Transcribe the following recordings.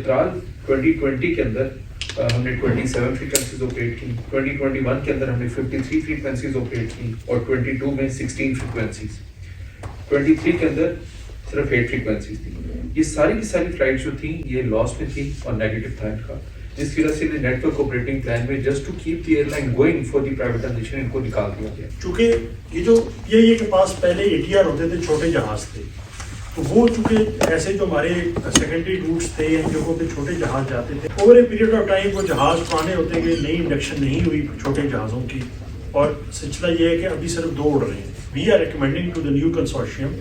चित्राल 2020 के अंदर हमने 27 फ्रीक्वेंसीज ऑपरेट की, 2021 के अंदर हमने 53 फ्रीक्वेंसीज ऑपरेट की और 22 में 16 फ्रीक्वेंसीज, 23 के अंदर सिर्फ 8 फ्रीक्वेंसीज थी। ये सारी की सारी फ्लाइट जो थी ये लॉस में थी और नेगेटिव था इनका, जिसकी वजह से नेटवर्क ऑपरेटिंग प्लान में just to keep the airline going for the privatization इनको निकाल दिया गया। चूँकि ये जो ये के पास पहले ATR होते थे, छोटे जहाज थे, तो वो चूँकि ऐसे जो हमारे सेकेंडरी रूट्स थे इन जगहों पे छोटे जहाज जाते थे, over a period of time वो जहाज पुराने होते गए, नई इंडक्शन नहीं हुई छोटे जहाज़ों की, और सिलसिला ये है कि अभी सिर्फ 2 उड़ रहे हैं। We are recommending to the new consortium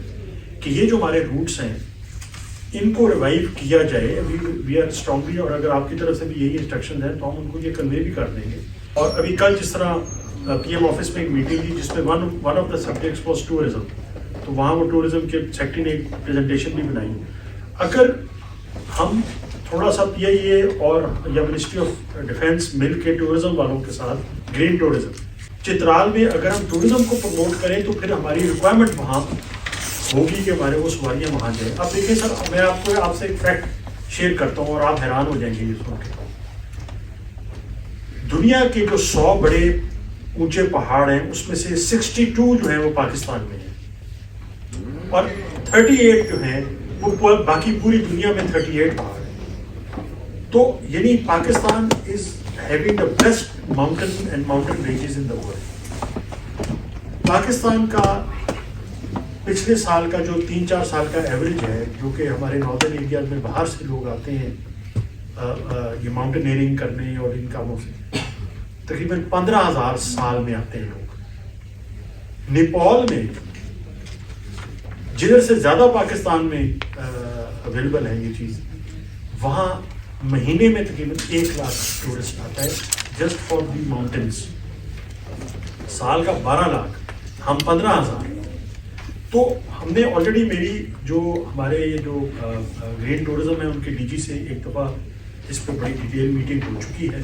कि ये जो हमारे रूट्स हैं इनको रिवाइव किया जाए। अभी वी आर स्ट्रांगली, और अगर आपकी तरफ से भी यही इंस्ट्रक्शन है तो हम उनको ये कन्वे भी कर देंगे। और अभी कल जिस तरह PM ऑफिस में एक मीटिंग थी जिसमें one of the subjects was tourism, तो वहाँ वो टूरिज्म के सेक्रेटरी ने एक प्रेजेंटेशन भी बनाई। अगर हम थोड़ा सा PIA और या मिनिस्ट्री ऑफ डिफेंस मिल के टूरिज्म वालों के साथ ग्रीन टूरिज्म चित्राल में अगर हम टूरिज्म को प्रमोट करें तो फिर हमारी रिक्वायरमेंट वहाँ होगी कि हमारे वो सवारियाँ वहाँ जाए। अब देखिए सर, मैं आपसे एक फैक्ट शेयर करता हूँ और आप हैरान हो जाएंगे ये सुन के। दुनिया के जो 100 बड़े ऊंचे पहाड़ हैं उसमें से 62 जो हैं वो पाकिस्तान में हैं और 38 जो हैं वो बाकी पूरी दुनिया में 38 पहाड़ हैं। तो यानी Pakistan is having the best mountain ranges in the world. Pakistan का पिछले साल का जो 3-4 साल का एवरेज है, जो कि हमारे नॉर्दर्न एरिया में बाहर से लोग आते हैं ये माउंटेनियरिंग करने और इन कामों से, तकरीबन 15,000 साल में आते हैं लोग। नेपाल में जिधर से ज़्यादा पाकिस्तान में अवेलेबल है ये चीज़, वहाँ महीने में तकरीबन 1 लाख टूरिस्ट आता है जस्ट फॉर दी माउंटेन्स। साल का 12 लाख, हम 15,000। तो हमने ऑलरेडी मेरी जो हमारे ये जो ग्रीन टूरिज्म है उनके DG से एक दफ़ा इस पर बड़ी डिटेल मीटिंग हो चुकी है।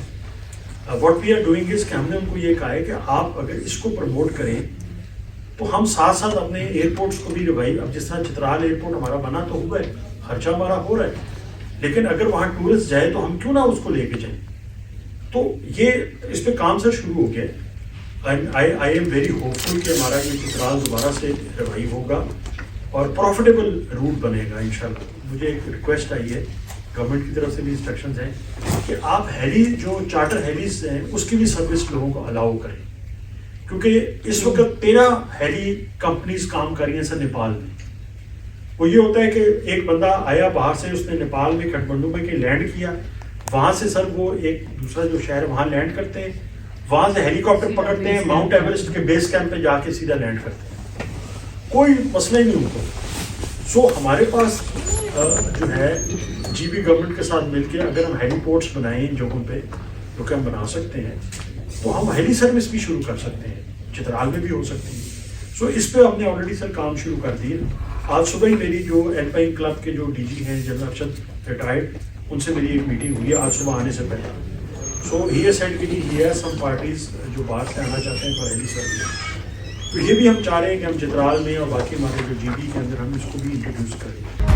What we are doing is कि हमने उनको ये कहा है कि आप अगर इसको प्रमोट करें तो हम साथ साथ अपने एयरपोर्ट्स को भी रिवाइव, अब जिस तरह चित्राल एयरपोर्ट हमारा बना तो हुआ है, खर्चा हमारा हो रहा है, लेकिन अगर वहाँ टूरिस्ट जाए तो हम क्यों ना उसको लेके जाएं। तो ये इस पर काम सर शुरू हो गया है। आई एम वेरी होपफुल कि हमारा ये चित्राल दोबारा से रिवाइव होगा और प्रॉफिटेबल रूट बनेगा इंशाल्लाह। मुझे एक रिक्वेस्ट आई है, गवर्नमेंट की तरफ से भी इंस्ट्रक्शंस हैं कि आप हेली जो चार्टर हेलीज हैं उसकी भी सर्विस लोगों को अलाउ करें, क्योंकि इस वक्त 13 हेली कंपनीज काम कर रही हैं सर नेपाल में। वो ये होता है कि एक बंदा आया बाहर से, उसने नेपाल में काठमांडू में के लैंड किया, वहाँ से सर वो एक दूसरा जो शहर वहाँ लैंड करते हैं, वहाँ से हेलीकॉप्टर पकड़ते हैं, माउंट एवरेस्ट के बेस कैंप पे जाके सीधा लैंड करते हैं, कोई मसला ही नहीं उनको। सो हमारे पास जो है GB गवर्नमेंट के साथ मिलके अगर हम हेलीपोर्ट्स बनाएं इन जगहों पे, जो कि हम बना सकते हैं, तो हम हेली सर्विस भी शुरू कर सकते हैं, चित्राल में भी हो सकती है। सो इस पे हमने ऑलरेडी सर काम शुरू कर दिया। आज सुबह ही मेरी जो एल्पाइन क्लब के जो DG हैं जनरल अरशद रिटायर्ड, उनसे मेरी एक मीटिंग हुई है आज सुबह आने से पहले। सो ही सेड कि ही हैज सम पार्टीज जो बाहर से आना चाहते हैं फॉर हेली सर्विस, तो ये भी हम चाह रहे हैं कि हम चित्राल में और बाकी हमारे जो GB के अंदर हम इसको भी इंट्रोड्यूस करें।